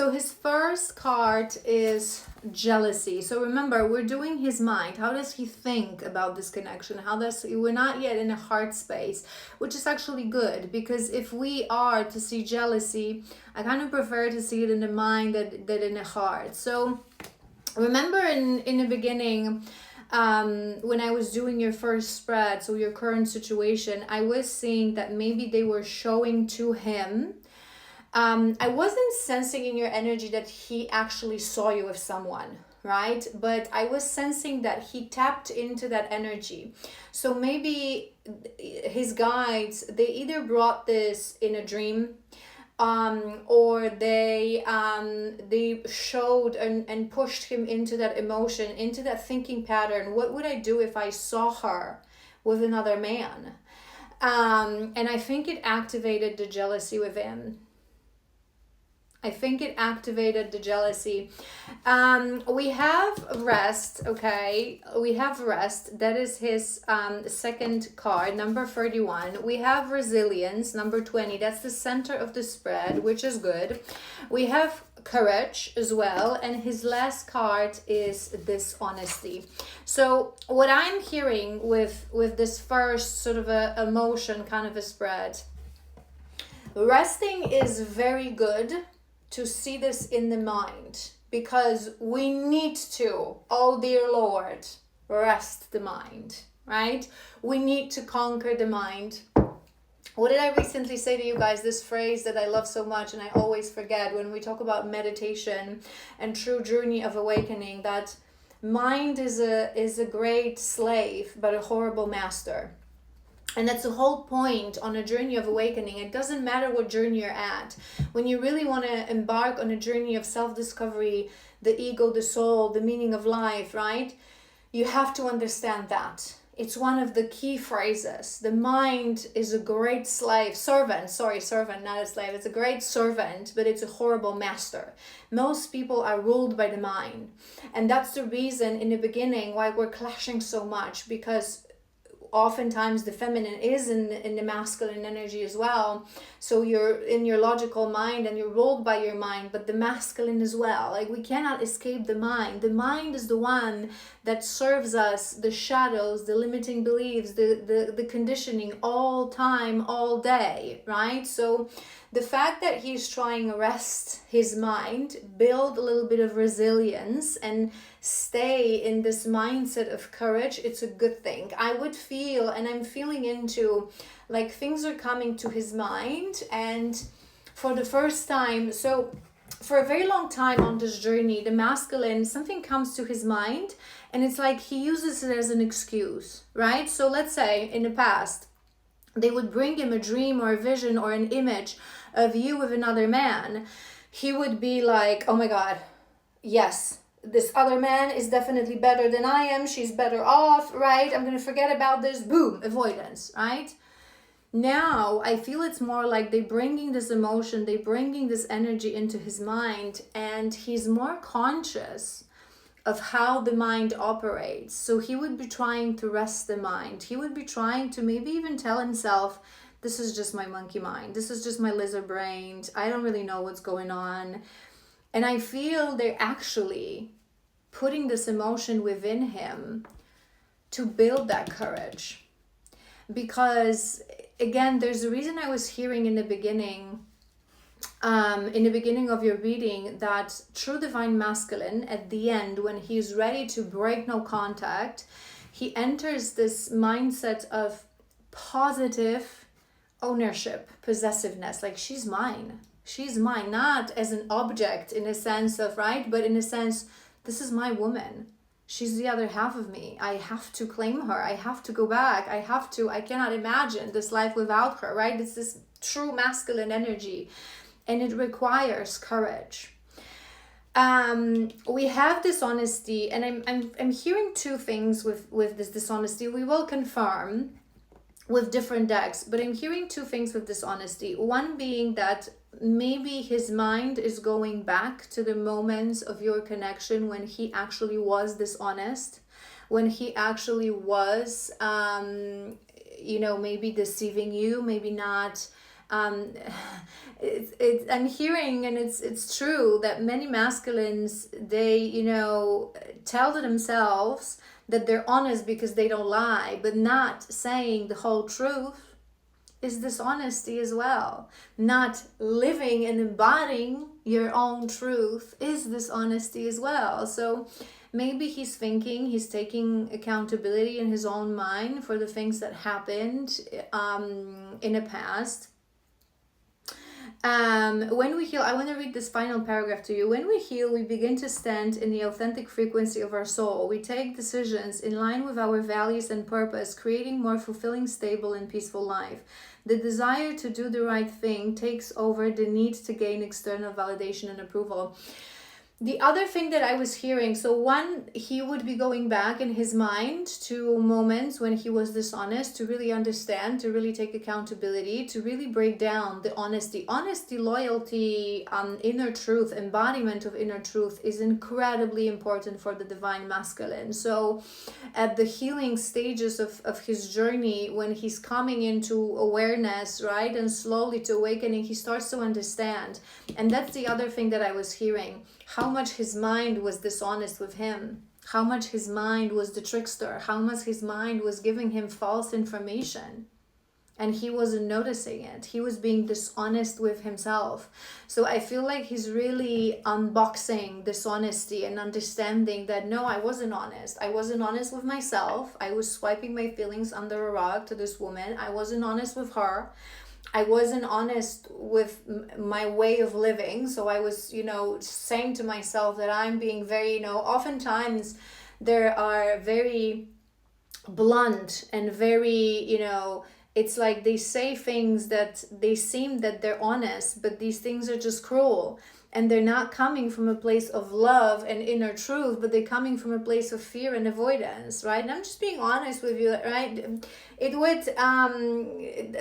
So his first card is jealousy. So remember, we're doing his mind. How does he think about this connection? We're not yet in a heart space, which is actually good, because if we are to see jealousy, I kind of prefer to see it in the mind than in the heart. So remember in the beginning, when I was doing your first spread, so your current situation, I was seeing that maybe they were showing to him. I wasn't sensing in your energy that he actually saw you with someone, right? But I was sensing that he tapped into that energy. So maybe his guides, they either brought this in a dream, or they showed and pushed him into that emotion, into that thinking pattern. What would I do if I saw her with another man? And I think it activated the jealousy within. I think it activated the jealousy. We have rest, okay? We have rest. That is his second card, number 31. We have resilience, number 20. That's the center of the spread, which is good. We have courage as well. And his last card is dishonesty. So what I'm hearing with this first sort of a emotion kind of a spread, resting is very good to see this in the mind, because we need to, oh dear Lord, rest the mind, right? We need to conquer the mind. What did I recently say to you guys? This phrase that I love so much and I always forget when we talk about meditation and true journey of awakening, that mind is a great slave but a horrible master. And that's the whole point on a journey of awakening. It doesn't matter what journey you're at. When you really want to embark on a journey of self-discovery, the ego, the soul, the meaning of life, right? You have to understand that. It's one of the key phrases. The mind is a great servant, not a slave. It's a great servant, but it's a horrible master. Most people are ruled by the mind. And that's the reason in the beginning why we're clashing so much, because oftentimes the feminine is in the masculine energy as well. So you're in your logical mind and you're ruled by your mind, but the masculine as well. Like, we cannot escape the mind. The mind is the one that serves us the shadows, the limiting beliefs, the conditioning all time, all day, right? So the fact that he's trying to rest his mind, build a little bit of resilience, and stay in this mindset of courage, it's a good thing. I would feel, and I'm feeling into, like, things are coming to his mind, and for the first time, so for a very long time on this journey, the masculine, something comes to his mind, and it's like he uses it as an excuse, right? So let's say in the past, they would bring him a dream or a vision or an image of you with another man. He would be like, oh my God, yes, this other man is definitely better than I am. She's better off, right? I'm going to forget about this. Boom, avoidance, right? Now I feel it's more like they bringing this emotion, they bringing this energy into his mind, and he's more conscious of how the mind operates. So he would be trying to rest the mind. He would be trying to maybe even tell himself, this is just my monkey mind. This is just my lizard brain. I don't really know what's going on. And I feel they're actually putting this emotion within him to build that courage. Because again, there's a reason I was hearing in the beginning of your reading, that true divine masculine at the end, when he's ready to break no contact, he enters this mindset of positive ownership, possessiveness, like she's mine, not as an object in a sense of, right, but in a sense, this is my woman. She's the other half of me. I have to claim her. I have to go back. I cannot imagine this life without her, right? It's this true masculine energy, and it requires courage. We have dishonesty, and I'm hearing two things with this dishonesty. We will confirm with different decks, but I'm hearing two things with dishonesty. One being that maybe his mind is going back to the moments of your connection when he actually was dishonest, when he actually was, maybe deceiving you, maybe not I'm hearing, and it's true, that many masculines, they, you know, tell to themselves that they're honest because they don't lie, but not saying the whole truth is dishonesty as well. Not living and embodying your own truth is dishonesty as well. So maybe he's thinking, he's taking accountability in his own mind for the things that happened in the past. When we heal, I want to read this final paragraph to you. When we heal, we begin to stand in the authentic frequency of our soul. We take decisions in line with our values and purpose, creating more fulfilling, stable, and peaceful life. The desire to do the right thing takes over the need to gain external validation and approval. The other thing that I was hearing, so one, he would be going back in his mind to moments when he was dishonest, to really understand, to really take accountability, to really break down the honesty. Honesty, loyalty, inner truth, embodiment of inner truth is incredibly important for the divine masculine. So at the healing stages of his journey, when he's coming into awareness, right, and slowly to awakening, he starts to understand. And that's the other thing that I was hearing. How much his mind was dishonest with him, how much his mind was the trickster, how much his mind was giving him false information. And he wasn't noticing it. He was being dishonest with himself. So I feel like he's really unboxing dishonesty and understanding that, no, I wasn't honest. I wasn't honest with myself. I was swiping my feelings under a rug to this woman. I wasn't honest with her. I wasn't honest with my way of living. So I was, you know, saying to myself that I'm being very, you know, oftentimes there are very blunt and very, you know, it's like they say things that they seem that they're honest, but these things are just cruel. And they're not coming from a place of love and inner truth, but they're coming from a place of fear and avoidance, right? And I'm just being honest with you, right? It would,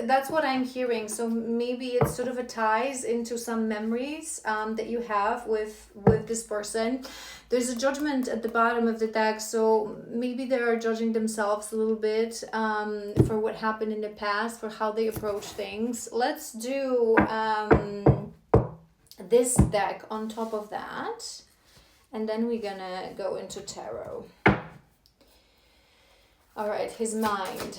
that's what I'm hearing. So maybe it's sort of a ties into some memories that you have with this person. There's a judgment at the bottom of the deck, so maybe they are judging themselves a little bit for what happened in the past, for how they approach things. Let's do this deck on top of that, and then we're gonna go into tarot. All right, his mind,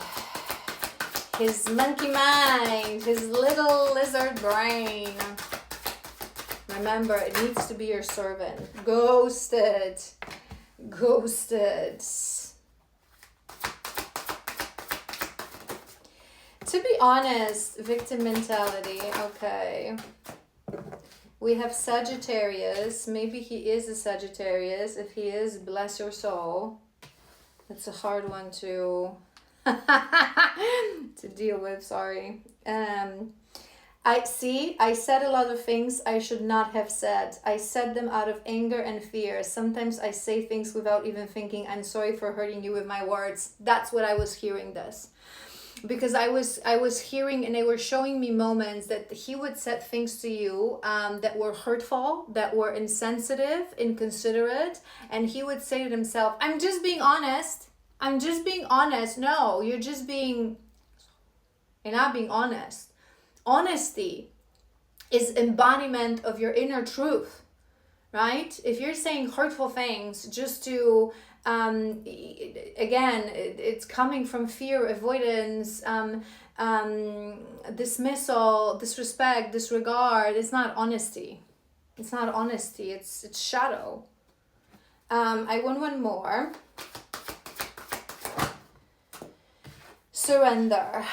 his monkey mind, his little lizard brain. Remember, it needs to be your servant. Ghosted. To be honest, victim mentality, okay. We have Sagittarius. Maybe he is a Sagittarius. If he is, bless your soul. It's a hard one to to deal with, sorry. I said a lot of things I should not have said. I said them out of anger and fear. Sometimes I say things without even thinking, I'm sorry for hurting you with my words. That's what I was hearing this. Because I was hearing, and they were showing me moments that he would say things to you that were hurtful, that were insensitive, inconsiderate, and he would say to himself, I'm just being honest. No, you're not being honest. Honesty is embodiment of your inner truth, right? If you're saying hurtful things just to again, it's coming from fear, avoidance, dismissal, disrespect, disregard. It's not honesty. It's shadow. I want one more. Surrender.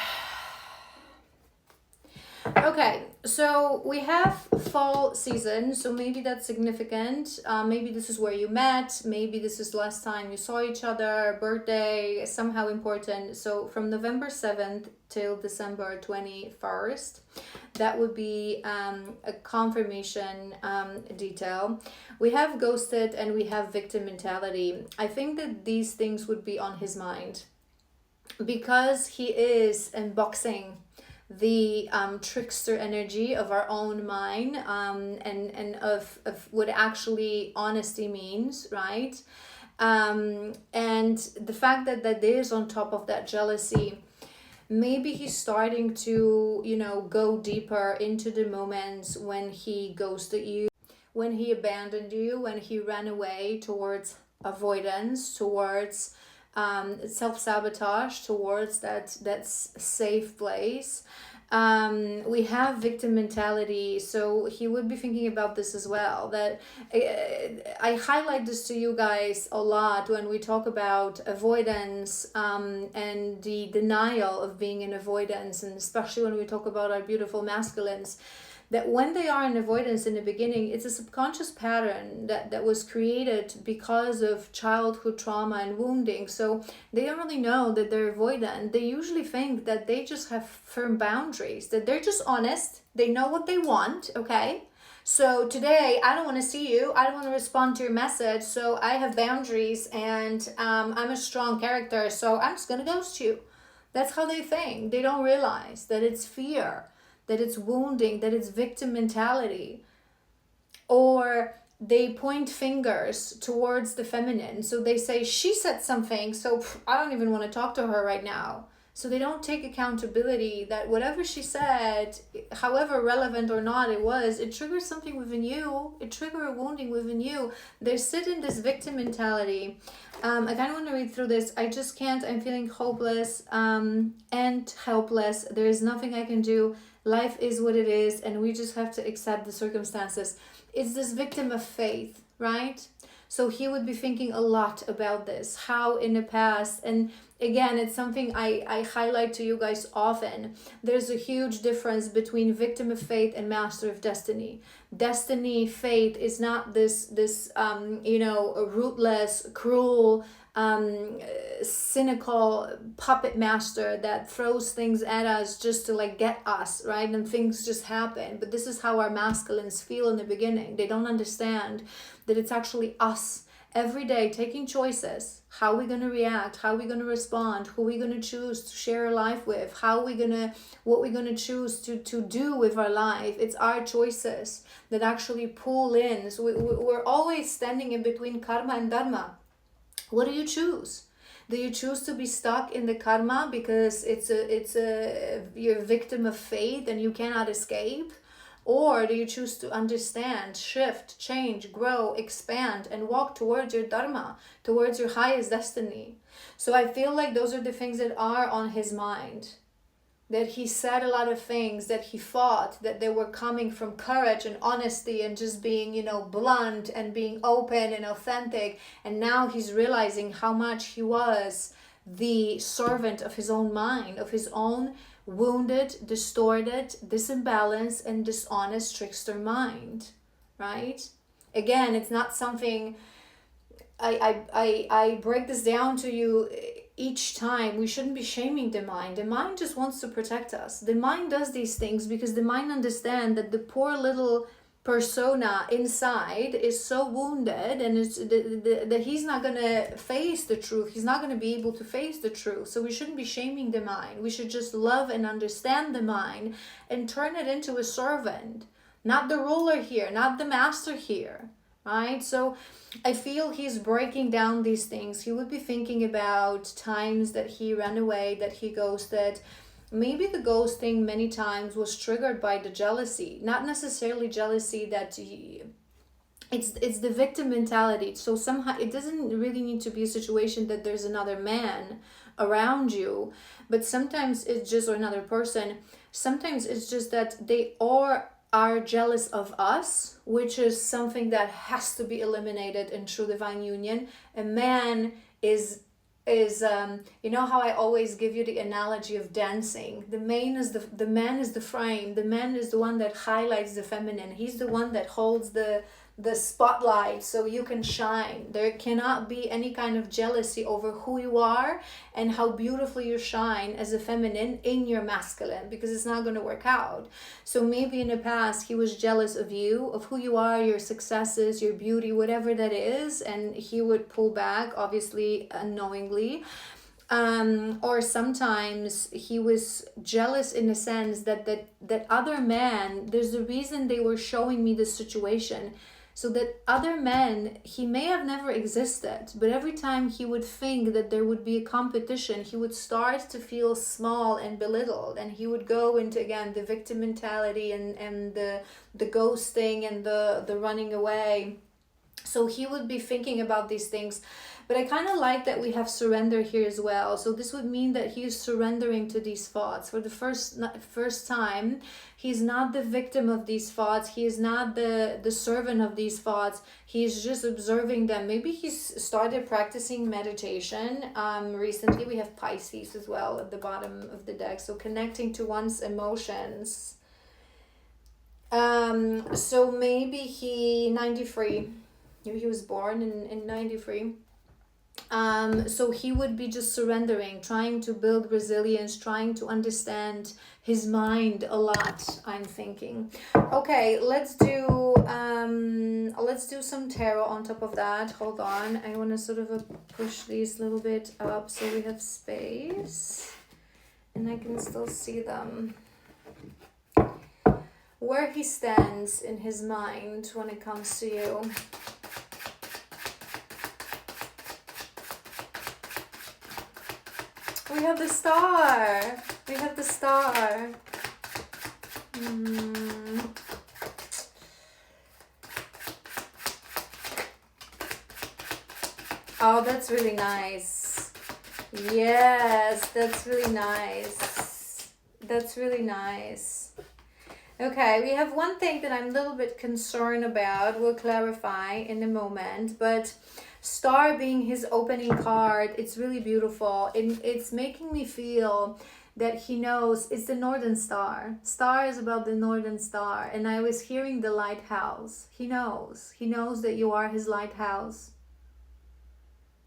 Okay, so we have fall season, so maybe that's significant. Maybe this is where you met, maybe this is last time you saw each other, birthday, somehow important. So from November 7th till December 21st, that would be a confirmation detail. We have ghosted and we have victim mentality. I think that these things would be on his mind because he is unboxing the trickster energy of our own mind and of what actually honesty means, right? And the fact that is on top of that jealousy. maybe he's starting to, go deeper into the moments when he ghosted you, when he abandoned you, when he ran away towards avoidance, towards self-sabotage, towards that safe place. We have victim mentality, so he would be thinking about this as well. That I highlight this to you guys a lot when we talk about avoidance, and the denial of being in avoidance, and especially when we talk about our beautiful masculines, that when they are in avoidance in the beginning, it's a subconscious pattern that was created because of childhood trauma and wounding. So they don't really know that they're avoidant. They usually think that they just have firm boundaries, that they're just honest, they know what they want, okay? So today, I don't want to see you, I don't want to respond to your message, so I have boundaries, and I'm a strong character, so I'm just going to ghost you. That's how they think. They don't realize that it's fear, that it's wounding, that it's victim mentality. Or they point fingers towards the feminine. So they say, she said something, so I don't even want to talk to her right now. So they don't take accountability that whatever she said, however relevant or not it was, it triggers something within you. It triggered a wounding within you. They sit in this victim mentality. I kind of want to read through this. I just can't. I'm feeling hopeless and helpless. There is nothing I can do. Life is what it is, and we just have to accept the circumstances. It's this victim of faith, right? So he would be thinking a lot about this, how in the past, and again, it's something I highlight to you guys often. There's a huge difference between victim of fate and master of destiny. Destiny, fate is not this rootless, cruel, cynical puppet master that throws things at us just to like get us, right? And things just happen. But this is how our masculines feel in the beginning. They don't understand that it's actually us every day taking choices. How are we going to react? How are we going to respond? Who are we going to choose to share our life with? What we're going to choose to do with our life? It's our choices that actually pull in. So we're always standing in between karma and dharma. What do you choose? Do you choose to be stuck in the karma because you're a victim of fate and you cannot escape? Or do you choose to understand, shift, change, grow, expand, and walk towards your dharma, towards your highest destiny? So I feel like those are the things that are on his mind. That he said a lot of things that he thought that they were coming from courage and honesty and just being, blunt and being open and authentic. And now he's realizing how much he was the servant of his own mind, of his own wounded, distorted, disembalanced, and dishonest trickster mind, right? Again, it's not something I break this down to you each time. We shouldn't be shaming the mind. The mind just wants to protect us. The mind does these things because the mind understands that the poor little persona inside is so wounded, and it's that he's not going to face the truth. He's not going to be able to face the truth. So we shouldn't be shaming the mind. We should just love and understand the mind and turn it into a servant, not the ruler here, not the master here, right? So I feel he's breaking down these things. He would be thinking about times that he ran away, that he ghosted. Maybe the ghosting many times was triggered by the jealousy, not necessarily jealousy that it's the victim mentality. So somehow it doesn't really need to be a situation that there's another man around you, but sometimes it's just, or another person, sometimes it's just that they are jealous of us, which is something that has to be eliminated in true divine union. A man is how I always give you the analogy of dancing. The man is the frame. The man is the one that highlights the feminine. He's the one that holds the spotlight so you can shine. There cannot be any kind of jealousy over who you are and how beautifully you shine as a feminine in your masculine, because it's not going to work out. So maybe in the past he was jealous of you, of who you are, your successes, your beauty, whatever that is, and he would pull back, obviously unknowingly. Or sometimes he was jealous in the sense that other man, there's a reason they were showing me this situation. So that other men, he may have never existed, but every time he would think that there would be a competition, he would start to feel small and belittled, and he would go into, again, the victim mentality and the ghosting and the running away. So he would be thinking about these things. But I kind of like that we have surrender here as well. So this would mean that he is surrendering to these thoughts for the first time. He's not the victim of these thoughts. He is not the servant of these thoughts. He's just observing them. Maybe he's started practicing meditation. Recently we have Pisces as well at the bottom of the deck. So connecting to one's emotions. So maybe 93. Maybe he was born in 93. So he would be just surrendering, trying to build resilience, trying to understand his mind a lot, I'm thinking. Okay, let's do some tarot on top of that. Hold on, I want to sort of push these a little bit up so we have space and I can still see them. Where he stands in his mind when it comes to you. We have the star. We have the star. Oh, that's really nice. Yes, that's really nice. That's really nice. Okay, we have one thing that I'm a little bit concerned about. We'll clarify in a moment, but Star being his opening card, it's really beautiful. It's making me feel that he knows it's the Northern Star. Star is about the Northern Star, and I was hearing the lighthouse. He knows that you are his lighthouse.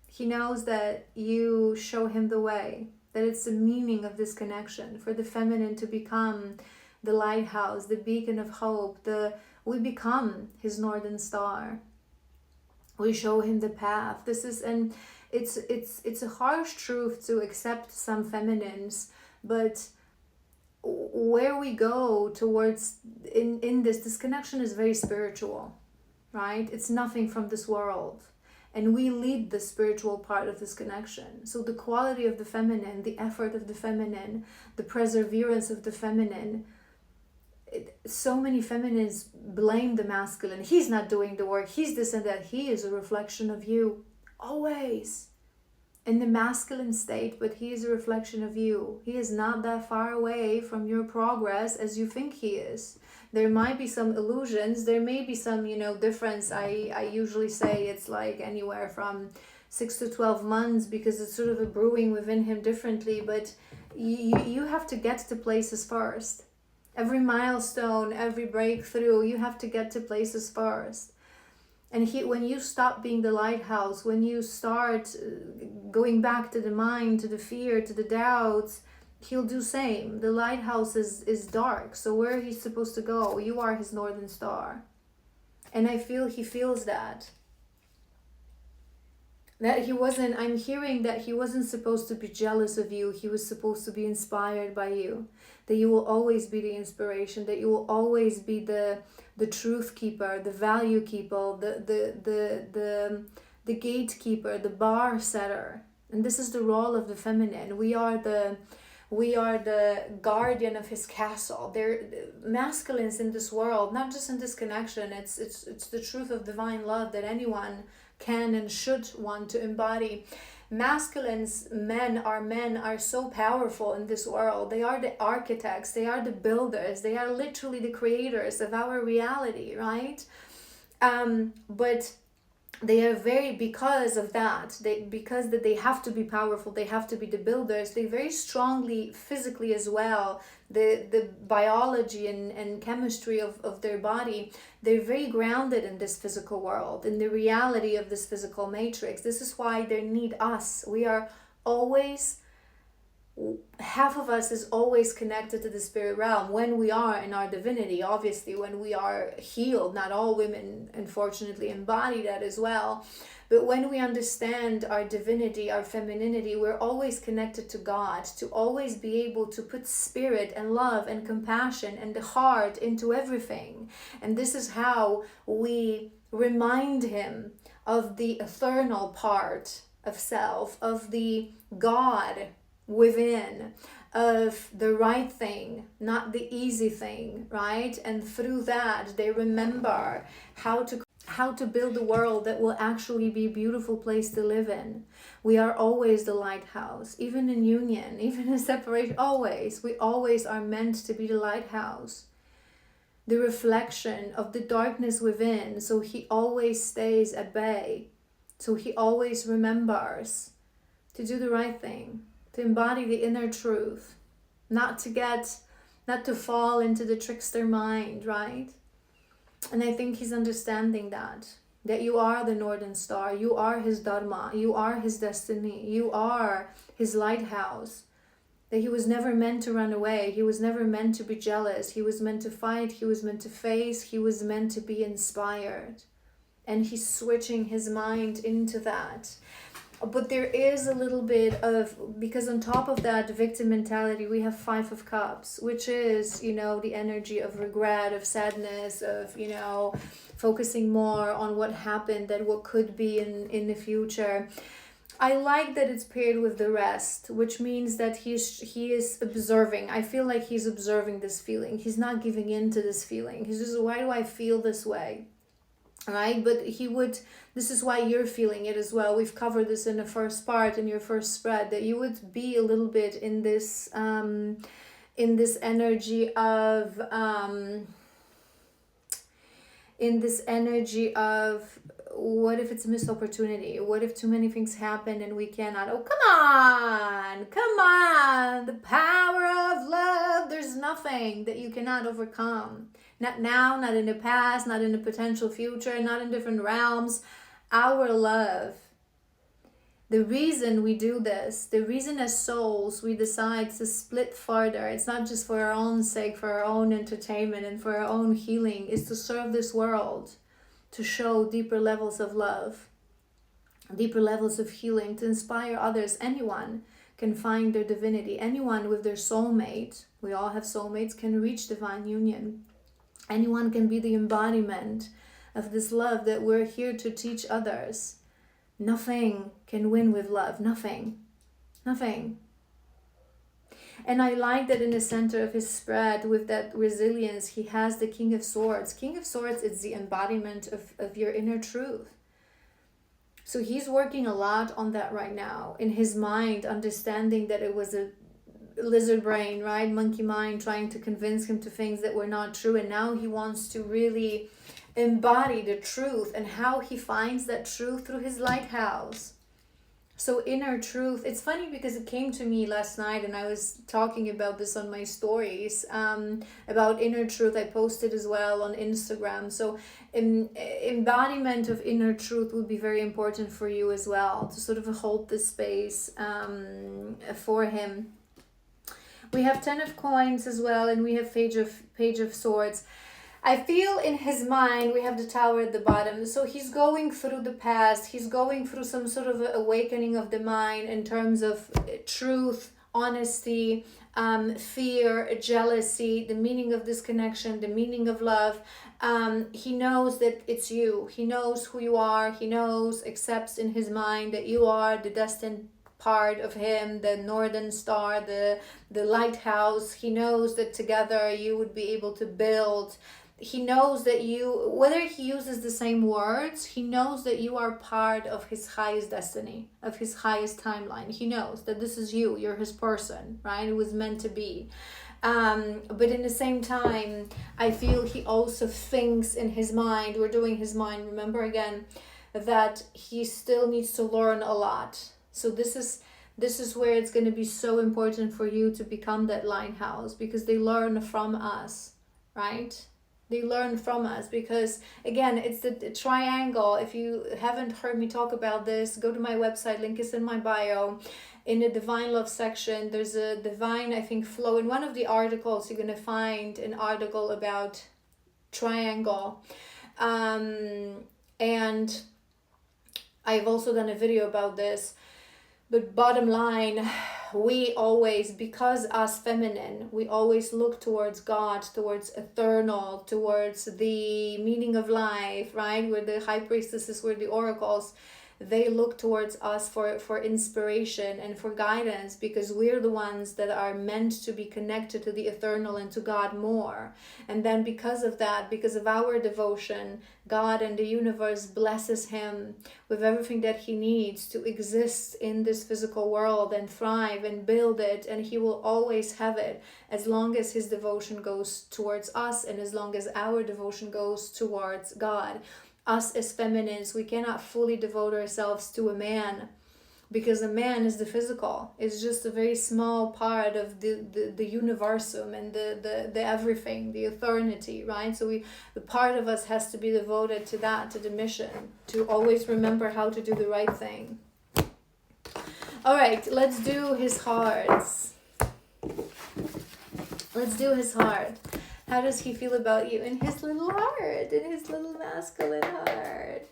He knows that you show him the way, that it's the meaning of this connection for the feminine to become the lighthouse, the beacon of hope. We become his Northern Star. We show him the path. This is, and it's a harsh truth to accept some feminines, but where we go towards in this connection is very spiritual, right? It's nothing from this world, and we lead the spiritual part of this connection. So the quality of the feminine, the effort of the feminine, the perseverance of the feminine. So many feminines blame the masculine. He's not doing the work. He's this and that. He is a reflection of you, always in the masculine state, but he is a reflection of you. He is not that far away from your progress as you think he is. There might be some illusions. There may be some, difference. I usually say it's like anywhere from 6 to 12 months because it's sort of a brewing within him differently. But you have to get to places first. Every milestone, every breakthrough, you have to get to places first. And when you stop being the lighthouse, when you start going back to the mind, to the fear, to the doubts, he'll do same. The lighthouse is dark. So where he's supposed to go, you are his Northern Star. And I feel he feels that. I'm hearing that he wasn't supposed to be jealous of you. He was supposed to be inspired by you. That you will always be the inspiration. That you will always be the truth keeper, the value keeper, the gatekeeper, the bar setter. And this is the role of the feminine. We are the guardian of his castle. They're masculines in this world, not just in this connection. It's the truth of divine love that anyone can and should want to embody. Masculines, men are so powerful in this world. They are the architects, they are the builders, they are literally the creators of our reality, right? But they are because of that, because they have to be powerful, they have to be the builders, they very strongly physically as well, the biology and chemistry of their body, they're very grounded in this physical world, in the reality of this physical matrix. This is why they need us. We are always, half of us is always connected to the spirit realm when we are in our divinity. Obviously, when we are healed, not all women unfortunately embody that as well. But when we understand our divinity, our femininity, we're always connected to God, to always be able to put spirit and love and compassion and the heart into everything. And this is how we remind him of the eternal part of self, of the God within, of the right thing, not the easy thing, right? And through that, they remember how to build a world that will actually be a beautiful place to live in. We are always the lighthouse, even in union, even in separation, always. We always are meant to be the lighthouse, the reflection of the darkness within. So he always stays at bay. So he always remembers to do the right thing, to embody the inner truth, not to fall into the trickster mind, right? And I think he's understanding that you are the Northern Star, you are his Dharma, you are his destiny, you are his lighthouse, that he was never meant to run away, he was never meant to be jealous, he was meant to fight, he was meant to face, he was meant to be inspired. And he's switching his mind into that. But there is a little bit of, because on top of that victim mentality, we have 5 of Cups, which is, you know, the energy of regret, of sadness, of, you know, focusing more on what happened than what could be in the future. I like that it's paired with the rest, which means that he is observing. I feel like he's observing this feeling. He's not giving in to this feeling. He's just, why do I feel this way? Right? But this is why you're feeling it as well. We've covered this in the first part, in your first spread, that you would be a little bit in this energy of what if it's a missed opportunity? What if too many things happen and we cannot? Oh, come on, the power of love. There's nothing that you cannot overcome. Not now, not in the past, not in the potential future, not in different realms. Our love. The reason we do this, the reason as souls we decide to split further, it's not just for our own sake, for our own entertainment and for our own healing, is to serve this world, to show deeper levels of love, deeper levels of healing, to inspire others. Anyone can find their divinity. Anyone with their soulmate, we all have soulmates, can reach divine union. Anyone can be the embodiment of this love that we're here to teach others. Nothing can win with love. Nothing. And I like that in the center of his spread, with that resilience, he has the King of Swords. King of Swords is the embodiment of your inner truth. So he's working a lot on that right now. In his mind, understanding that it was a lizard brain, right? Monkey mind trying to convince him to things that were not true. And now he wants to really embody the truth, and how he finds that truth through his lighthouse. So inner truth, it's funny because it came to me last night and I was talking about this on my stories, about inner truth. I posted as well on Instagram. So embodiment of inner truth would be very important for you as well, to sort of hold this space for him. We have 10 of Coins as well, and we have Page of Swords. I feel in his mind, we have the Tower at the bottom. So he's going through the past. He's going through some sort of awakening of the mind in terms of truth, honesty, fear, jealousy, the meaning of disconnection, the meaning of love. He knows that it's you. He knows who you are. He knows, accepts in his mind that you are the destined part of him, the Northern Star, the lighthouse. He knows that together you would be able to build. He knows that you, whether he uses the same words, he knows that you are part of his highest destiny, of his highest timeline. He knows that this is you, you're his person, right? It was meant to be. But in the same time, I feel he also thinks in his mind, we're doing his mind, remember again, that he still needs to learn a lot. So this is where it's going to be so important for you to become that lighthouse, because they learn from us, right? They learn from us because, again, it's the triangle. If you haven't heard me talk about this, go to my website, link is in my bio. In the Divine Love section, there's a divine, I think, flow. In one of the articles, you're going to find an article about triangle. And I've also done a video about this. But bottom line, we always, because us feminine, we always look towards God, towards eternal, towards the meaning of life, right? Where the high priestesses were the oracles, they look towards us for inspiration and for guidance, because we're the ones that are meant to be connected to the eternal and to God more. And then because of that, because of our devotion, God and the universe blesses him with everything that he needs to exist in this physical world and thrive and build it, and he will always have it as long as his devotion goes towards us and as long as our devotion goes towards God. Us as feminines, we cannot fully devote ourselves to a man, because a man is the physical. It's just a very small part of the universum and the everything, the eternity, right? So the part of us has to be devoted to that, to the mission, to always remember how to do the right thing. All right, let's do his hearts. Let's do his heart. How does he feel about you in his little heart, in his little masculine heart?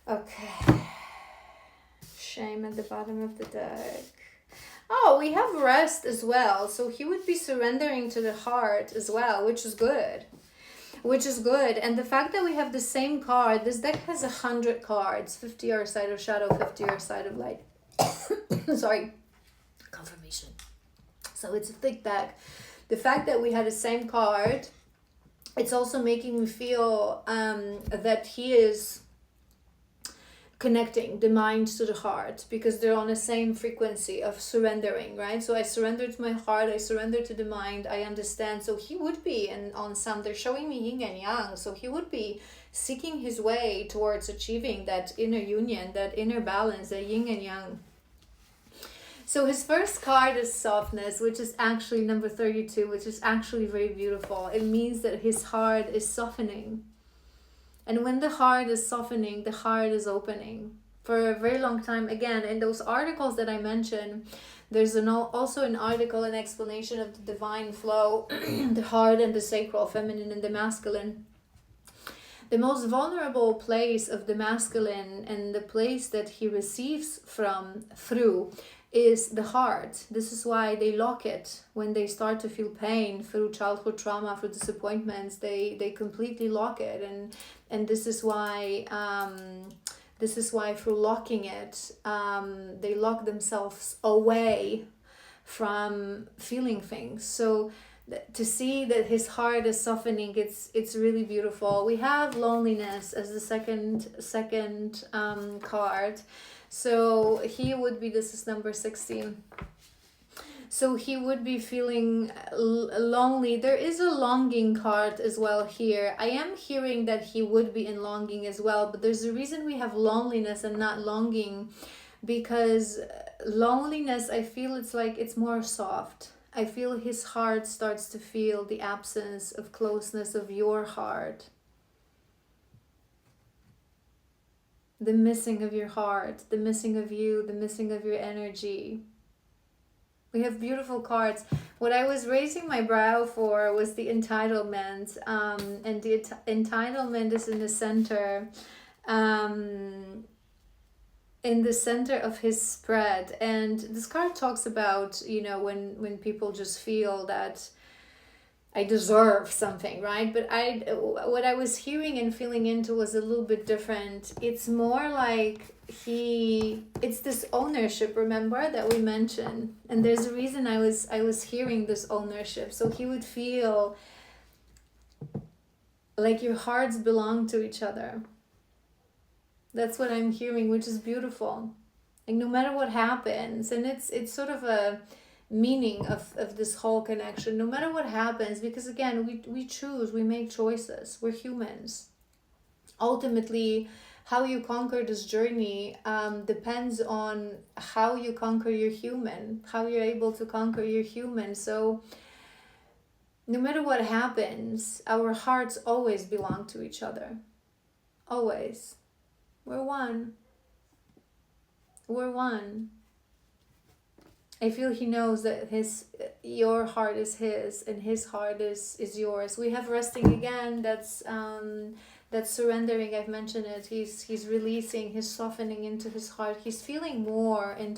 Okay. Shame at the bottom of the deck. Oh, we have rest as well. So he would be surrendering to the heart as well, which is good. And the fact that we have the same card, this deck has 100 cards. 50 are side of shadow, 50 are side of light. Sorry. Confirmation. So it's a thick deck. The fact that we had the same card, it's also making me feel that he is connecting the mind to the heart, because they're on the same frequency of surrendering, right? So I surrender to my heart, I surrender to the mind, I understand. So he would be, and on some, they're showing me yin and yang, so he would be seeking his way towards achieving that inner union, that inner balance, that yin and yang. So his first card is softness, which is actually number 32, which is actually very beautiful. It means that his heart is softening. And when the heart is softening, the heart is opening. For a very long time, again, in those articles that I mentioned, there's also an article, an explanation of the divine flow, the heart and the sacral, feminine and the masculine. The most vulnerable place of the masculine and the place that he receives through is the heart. This is why they lock it when they start to feel pain through childhood trauma, through disappointments. They completely lock it, and this is why through locking it, they lock themselves away from feeling things. So to see that his heart is softening, it's really beautiful. We have loneliness as the second card. So he would be, this is number 16. So he would be feeling lonely. There is a longing card as well here. I am hearing that he would be in longing as well, but there's a reason we have loneliness and not longing, because loneliness, I feel it's more soft. I feel his heart starts to feel the absence of closeness of your heart. The missing of your heart, the missing of you, the missing of your energy. We have beautiful cards. What I was raising my brow for was the entitlement, and the entitlement is in the center, in the center of his spread. And this card talks about, when people just feel that I deserve something, right? But what I was hearing and feeling into was a little bit different. It's more like it's this ownership, remember, that we mentioned. And there's a reason I was hearing this ownership. So he would feel like your hearts belong to each other. That's what I'm hearing, which is beautiful. Like no matter what happens, and it's sort of a meaning of this whole connection, no matter what happens, because again, we choose, we make choices, we're humans. Ultimately, how you conquer this journey depends on how you conquer your human, how you're able to conquer your human. So no matter what happens, our hearts always belong to each other. Always. We're one. We're one. I feel he knows that your heart is his and his heart is yours. We have resting again. That's surrendering. I've mentioned it. He's releasing. He's softening into his heart. He's feeling more into